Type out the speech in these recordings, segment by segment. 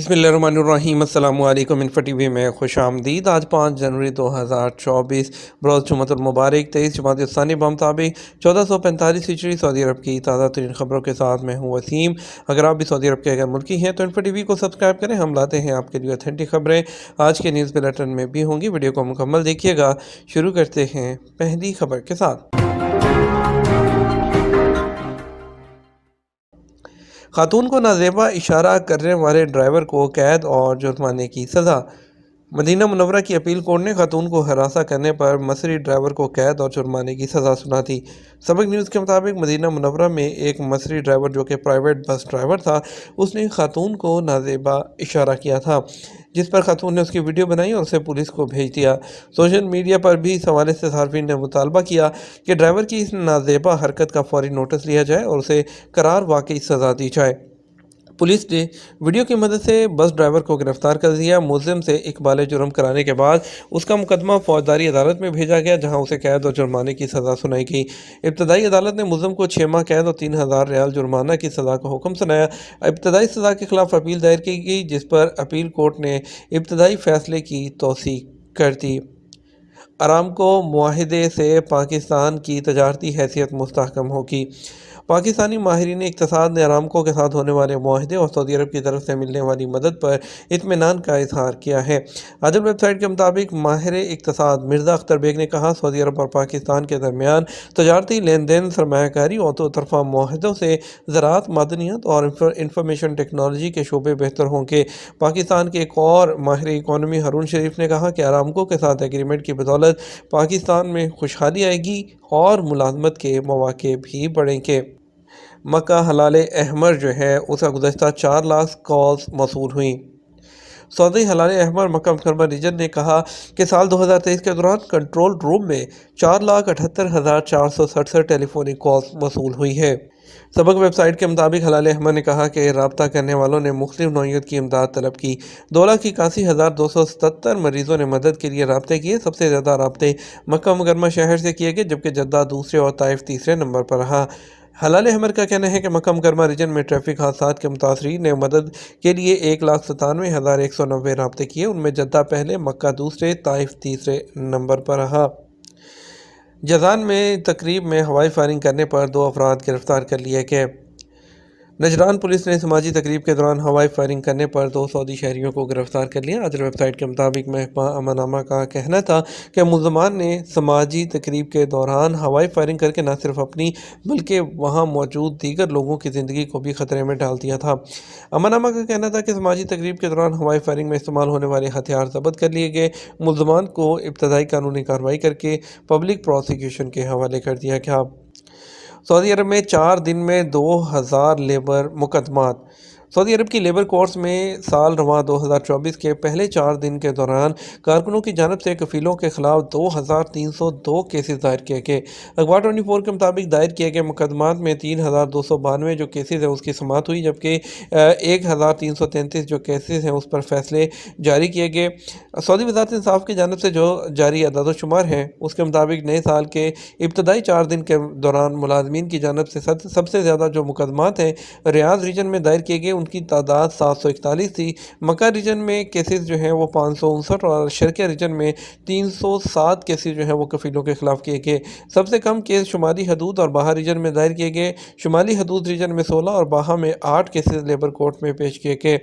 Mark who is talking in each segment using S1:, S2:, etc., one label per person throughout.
S1: بسم اللہ الرحمن الرحیم۔ السلام علیکم۔ انفو ٹی وی میں خوش آمدید۔ آج 5 جنوری 2024 بروز جمعۃ المبارک 23 جمادی الثانی بمطابق 1445 ہجری سعودی عرب کی تازہ ترین خبروں کے ساتھ میں ہوں وسیم۔ اگر آپ بھی سعودی عرب کے غیر ملکی ہیں تو انفو ٹی وی کو سبسکرائب کریں۔ ہم لاتے ہیں آپ کے لیے اتھینٹک خبریں، آج کے نیوز بلیٹن میں بھی ہوں گی، ویڈیو کو مکمل دیکھیے گا۔ شروع کرتے ہیں پہلی خبر کے ساتھ۔ خاتون کو نازیبا اشارہ کرنے والے ڈرائیور کو قید اور جرمانے کی سزا۔ مدینہ منورہ کی اپیل کورٹ نے خاتون کو ہراساں کرنے پر مصری ڈرائیور کو قید اور جرمانے کی سزا سنا دی۔ سبق نیوز کے مطابق مدینہ منورہ میں ایک مصری ڈرائیور جو کہ پرائیویٹ بس ڈرائیور تھا، اس نے خاتون کو نازیبا اشارہ کیا تھا، جس پر خاتون نے اس کی ویڈیو بنائی اور اسے پولیس کو بھیج دیا۔ سوشل میڈیا پر بھی اس حوالے سے صارفین نے مطالبہ کیا کہ ڈرائیور کی اس نازیبا حرکت کا فوری نوٹس لیا جائے اور اسے قرار واقعی سزا دی جائے۔ پولیس نے ویڈیو کی مدد سے بس ڈرائیور کو گرفتار کر دیا۔ ملزم سے اقبال جرم کرانے کے بعد اس کا مقدمہ فوجداری عدالت میں بھیجا گیا، جہاں اسے قید اور جرمانے کی سزا سنائی گئی۔ ابتدائی عدالت نے ملزم کو 6 ماہ قید اور 3000 ریال جرمانہ کی سزا کا حکم سنایا۔ ابتدائی سزا کے خلاف اپیل دائر کی گئی، جس پر اپیل کورٹ نے ابتدائی فیصلے کی توثیق کر دی۔ ارامکو معاہدے سے پاکستان کی تجارتی حیثیت مستحکم ہوگی۔ پاکستانی ماہرین اقتصاد نے ارامکو کے ساتھ ہونے والے معاہدے اور سعودی عرب کی طرف سے ملنے والی مدد پر اطمینان کا اظہار کیا ہے۔ عدل ویب سائٹ کے مطابق ماہر اقتصاد مرزا اختر بیگ نے کہا، سعودی عرب اور پاکستان کے درمیان تجارتی لین دین، سرمایہ کاری اور دو طرفہ معاہدوں سے زراعت، معدنیات اور انفارمیشن ٹیکنالوجی کے شعبے بہتر ہوں گے۔ پاکستان کے ایک اور ماہر اکانومی ہارون شریف نے کہا کہ ارامکو کے ساتھ ایگریمنٹ کی بدولت پاکستان میں خوشحالی آئے گی اور ملازمت کے مواقع بھی بڑھیں گے۔ مکہ ہلال احمر جو ہے اسے گزشتہ 4 لاکھ کالز موصول ہوئیں۔ سعودی ہلال احمر مکہ مکرمہ ریجن نے کہا کہ سال 2023 کے دوران کنٹرول روم میں 4,78,467 ٹیلی فونک کالز موصول ہوئی ہے۔ سبق ویب سائٹ کے مطابق ہلال احمر نے کہا کہ رابطہ کرنے والوں نے مختلف نوعیت کی امداد طلب کی۔ 2,81,277 مریضوں نے مدد کے لیے رابطے کیے۔ سب سے زیادہ رابطے مکہ مکرمہ شہر سے کیے گئے، جبکہ جدہ دوسرے اور طائف تیسرے نمبر پر رہا۔ ہلال احمر کا کہنا ہے کہ مکہ مکرمہ ریجن میں ٹریفک حادثات کے متاثرین نے مدد کے لیے 1,97,190 رابطے کیے۔ ان میں جدہ پہلے، مکہ دوسرے، طائف تیسرے نمبر پر رہا۔ جازان میں تقریب میں ہوائی فائرنگ کرنے پر 2 افراد گرفتار کر لیے گئے۔ نجران پولیس نے سماجی تقریب کے دوران ہوائی فائرنگ کرنے پر 2 سعودی شہریوں کو گرفتار کر لیا۔ عدل ویب سائٹ کے مطابق محکمہ امن امان کا کہنا تھا کہ ملزمان نے سماجی تقریب کے دوران ہوائی فائرنگ کر کے نہ صرف اپنی بلکہ وہاں موجود دیگر لوگوں کی زندگی کو بھی خطرے میں ڈال دیا تھا۔ امن امان کا کہنا تھا کہ سماجی تقریب کے دوران ہوائی فائرنگ میں استعمال ہونے والے ہتھیار ضبط کر لیے گئے۔ ملزمان کو ابتدائی قانونی کارروائی کر کے پبلک پروسیکیوشن کے حوالے کر دیا گیا۔ سعودی عرب میں 4 دن میں 2000 لیبر مقدمات۔ سعودی عرب کی لیبر کورٹس میں سال رواں 2024 کے پہلے 4 دن کے دوران کارکنوں کی جانب سے کفیلوں کے خلاف 2302 کیسز دائر کیے گئے۔ اخبار 24 کے مطابق دائر کیے گئے مقدمات میں 3292 جو کیسز ہیں اس کی سماعت ہوئی، جبکہ 1333 جو کیسز ہیں اس پر فیصلے جاری کیے گئے۔ سعودی وزارت انصاف کی جانب سے جو جاری اعداد و شمار ہیں اس کے مطابق نئے سال کے ابتدائی 4 دن کے دوران ملازمین کی جانب سے سب سے زیادہ جو مقدمات ہیں ریاض ریجن میں دائر کیے گئے، ان کی تعداد 741 تھی۔ مکہ ریجن میں کیسز جو ہیں وہ 559 اور شرقیہ ریجن میں 307 کیسز جو ہیں وہ کفیلوں کے خلاف کیے گئے۔ سب سے کم کیس شمالی حدود اور باہا ریجن میں دائر کیے گئے۔ شمالی حدود ریجن میں 16 اور باہا میں 8 کیسز لیبر کورٹ میں پیش کیے گئے۔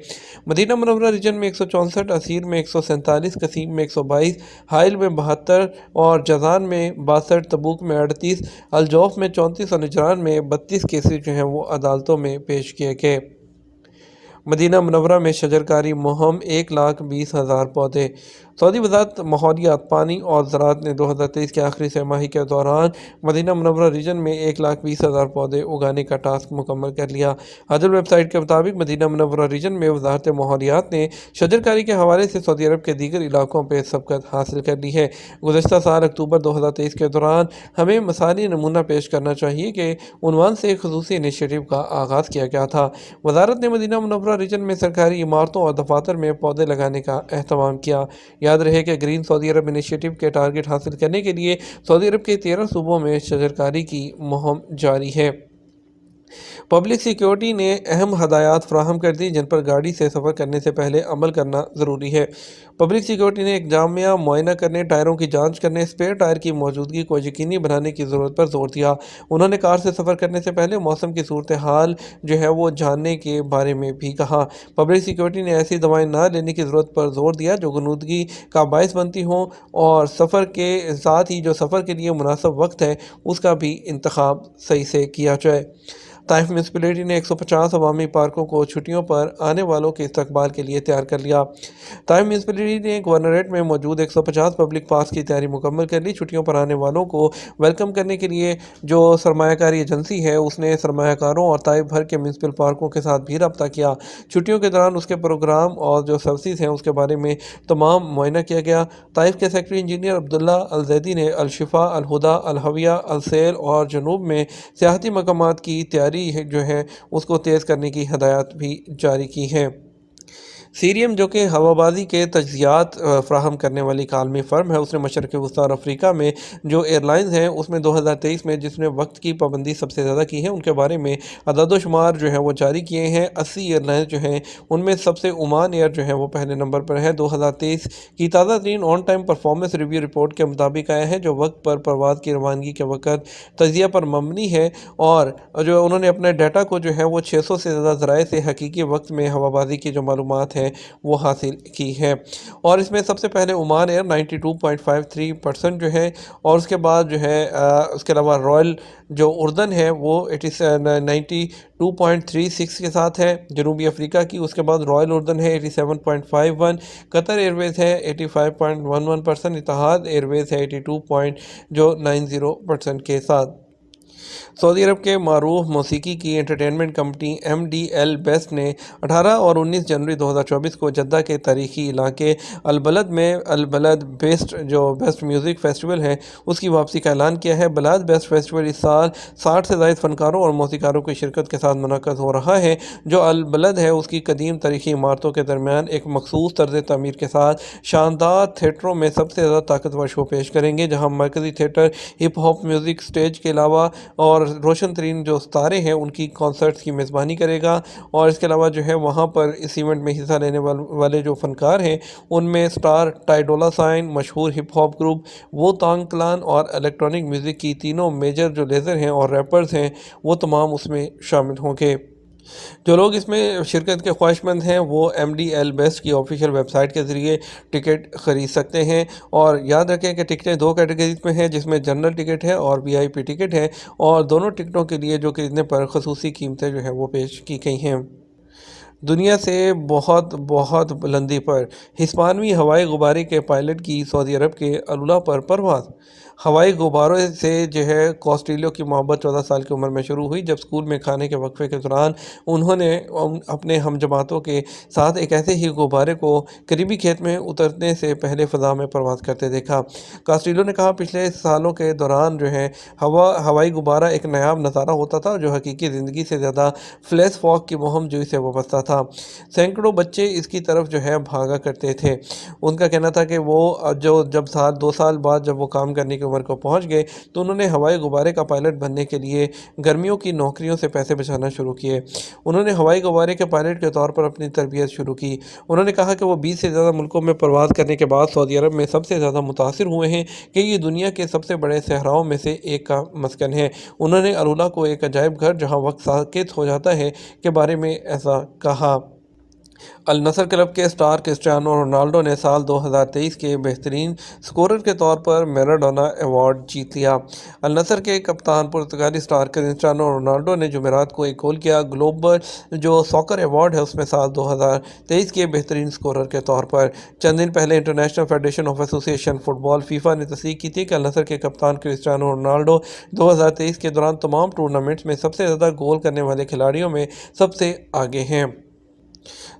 S1: مدینہ منورہ ریجن میں 164، اسیر میں 147، قصیم میں 122، حائل میں 72 اور جازان میں 62، تبوک میں 38، الجوف میں 34 اور نجران میں 32 کیسز جو ہیں وہ عدالتوں میں پیش کیے گئے۔ مدینہ منورہ میں شجرکاری مہم 1,20,000 پودے۔ سعودی وزارت ماحولیات، پانی اور زراعت نے 2023 کے آخری سہ ماہی کے دوران مدینہ منورہ ریجن میں 1,20,000 پودے اگانے کا ٹاسک مکمل کر لیا۔ عدل ویب سائٹ کے مطابق مدینہ منورہ ریجن میں وزارت ماحولیات نے شجرکاری کے حوالے سے سعودی عرب کے دیگر علاقوں پہ سبقت حاصل کر لی ہے۔ گزشتہ سال اکتوبر 2023 کے دوران ہمیں مثالی نمونہ پیش کرنا چاہیے کہ عنوان سے ایک خصوصی انیشیٹو کا آغاز کیا گیا تھا۔ وزارت نے مدینہ منورہ ریجن میں سرکاری عمارتوں اور دفاتر میں پودے لگانے کا اہتمام کیا۔ یاد رہے کہ گرین سعودی عرب انیشیٹو کے ٹارگٹ حاصل کرنے کے لیے سعودی عرب کے 13 صوبوں میں شجرکاری کی مہم جاری ہے۔ پبلک سیکیورٹی نے اہم ہدایات فراہم کر دی جن پر گاڑی سے سفر کرنے سے پہلے عمل کرنا ضروری ہے۔ پبلک سیکیورٹی نے ایک جامع معائنہ کرنے، ٹائروں کی جانچ کرنے، اسپیئر ٹائر کی موجودگی کو یقینی بنانے کی ضرورت پر زور دیا۔ انہوں نے کار سے سفر کرنے سے پہلے موسم کی صورتحال وہ جاننے کے بارے میں بھی کہا۔ پبلک سیکیورٹی نے ایسی دوائیں نہ لینے کی ضرورت پر زور دیا جو غنودگی کا باعث بنتی ہوں، اور سفر کے ساتھ ہی جو سفر کے لیے مناسب وقت ہے اس کا بھی انتخاب صحیح سے کیا جائے۔ طائف میونسپلٹی نے 150 عوامی پارکوں کو چھٹیوں پر آنے والوں کے استقبال کے لیے تیار کر لیا۔ طائف میونسپلٹی نے گورنریٹ میں موجود 150 پبلک پارکس کی تیاری مکمل کر لی۔ چھٹیوں پر آنے والوں کو ویلکم کرنے کے لیے جو سرمایہ کاری ایجنسی ہے اس نے سرمایہ کاروں اور طائف بھر کے میونسپل پارکوں کے ساتھ بھی رابطہ کیا۔ چھٹیوں کے دوران اس کے پروگرام اور جو سروسز ہیں اس کے بارے میں تمام معائنہ کیا گیا۔ طائف کے سیکٹری انجینئر عبداللہ الزیدی نے الشفا، الہدیٰ، الہویہ، السیل اور جنوب میں سیاحتی مقامات کی تیاری اس کو تیز کرنے کی ہدایات بھی جاری کی ہیں۔ سیریم جو کہ ہوا بازی کے تجزیات فراہم کرنے والی ایک عالمی فرم ہے، اس نے مشرق وسطیٰ اور افریقہ میں جو ایئر لائنز ہیں اس میں 2023 میں جس نے وقت کی پابندی سب سے زیادہ کی ہے ان کے بارے میں عدد و شمار وہ جاری کیے ہیں۔ 80 ایئر لائنز ان میں سب سے عمان ایئر وہ پہلے نمبر پر ہے۔ 2023 کی تازہ ترین on time performance review report کے مطابق آیا ہے جو وقت پر پرواز کی روانگی کے وقت تجزیہ پر مبنی ہے، اور جو انہوں نے اپنے ڈیٹا کو وہ 600 سے زیادہ ذرائع سے حقیقی وقت میں ہوا بازی کی جو معلومات ہے وہ حاصل کی ہے، اور اس میں سب سے پہلے عمان ایئر 92.53% اور اس کے بعد اس کے علاوہ رائل جو اردن ہے وہ 92.36 کے ساتھ ہے جنوبی افریقہ کی، اس کے بعد رائل اردن ہے 87.51، قطر ایئر ویز ہے 85.11%، اتحاد ایئر ویز ہے 82.90% کے ساتھ۔ سعودی عرب کے معروف موسیقی کی انٹرٹینمنٹ کمپنی MDL بیسٹ نے 18 اور 19 جنوری 2024 کو جدہ کے تاریخی علاقے البلد میں البلد بیسٹ میوزک فیسٹیول ہے اس کی واپسی کا اعلان کیا ہے۔ بلاد بیسٹ فیسٹیول اس سال 60 سے زائد فنکاروں اور موسیقاروں کی شرکت کے ساتھ منعقد ہو رہا ہے۔ جو البلد ہے اس کی قدیم تاریخی عمارتوں کے درمیان ایک مخصوص طرز تعمیر کے ساتھ شاندار تھیٹروں میں سب سے زیادہ طاقتور شو پیش کریں گے، جہاں مرکزی theatre hip hop music stage کے علاوہ اور روشن ترین جو ستارے ہیں ان کی کانسرٹس کی میزبانی کرے گا، اور اس کے علاوہ وہاں پر اس ایونٹ میں حصہ لینے والے جو فنکار ہیں ان میں سٹار ٹائی ڈولا سائن، مشہور ہپ ہاپ گروپ وہ تانگ کلان اور الیکٹرانک میوزک کی تینوں میجر جو لیزر ہیں اور ریپرز ہیں وہ تمام اس میں شامل ہوں گے۔ جو لوگ اس میں شرکت کے خواہش مند ہیں وہ MDL بیسٹ کی آفیشیل ویب سائٹ کے ذریعے ٹکٹ خرید سکتے ہیں، اور یاد رکھیں کہ ٹکٹیں 2 کیٹیگریز میں ہیں جس میں جنرل ٹکٹ ہے اور VIP ٹکٹ ہے، اور دونوں ٹکٹوں کے لیے جو خریدنے پر خصوصی قیمتیں وہ پیش کی گئی ہیں۔ دنیا سے بہت بلندی پر ہسپانوی ہوائی غبارے کے پائلٹ کی سعودی عرب کے العلا پر پرواز۔ ہوائی غباروں سے کاسٹیلو کی محبت 14 سال کی عمر میں شروع ہوئی جب اسکول میں کھانے کے وقفے کے دوران انہوں نے اپنے ہم جماعتوں کے ساتھ ایک ایسے ہی غبارے کو قریبی کھیت میں اترنے سے پہلے فضا میں پرواز کرتے دیکھا۔ کاسٹیلو نے کہا پچھلے سالوں کے دوران ہوائی غبارہ ایک نایاب نظارہ ہوتا تھا جو حقیقی زندگی سے زیادہ فلیش فاگ کی مہم جوئی سے وابستہ تھا۔ سینکڑوں بچے اس کی طرف بھاگا کرتے تھے۔ ان کا کہنا تھا کہ وہ جب 2 سال بعد جب وہ کام کرنے کی عمر کو پہنچ گئے تو انہوں نے ہوائی غبارے کا پائلٹ بننے کے لیے گرمیوں کی نوکریوں سے پیسے بچانا شروع کیے۔ انہوں نے ہوائی غبارے کے پائلٹ کے طور پر اپنی تربیت شروع کی۔ انہوں نے کہا کہ وہ 20 سے زیادہ ملکوں میں پرواز کرنے کے بعد سعودی عرب میں سب سے زیادہ متاثر ہوئے ہیں کہ یہ دنیا کے سب سے بڑے صحراؤں میں سے ایک کا مسکن ہے۔ انہوں نے العلا کو ایک عجائب گھر جہاں وقت ساکت ہو جاتا ہے کے بارے میں ایسا کہا۔ النصر کلب کے سٹار کرسٹیانو رونالڈو نے سال 2023 کے بہترین سکورر کے طور پر میراڈونا ایوارڈ جیت لیا۔ النصر کے کپتان پرتگالی سٹار کرسٹیانو رونالڈو نے جمعرات کو ایک گول کیا۔ گلوبل ساکر ایوارڈ ہے اس میں سال 2023 کے بہترین سکورر کے طور پر چند دن پہلے انٹرنیشنل فیڈریشن آف ایسوسی ایشن فٹ بال فیفا نے تصدیق کی تھی کہ النصر کے کپتان کرسٹیانو رونالڈو 2023 کے دوران تمام ٹورنامنٹس میں سب سے زیادہ گول کرنے والے کھلاڑیوں میں سب سے آگے ہیں۔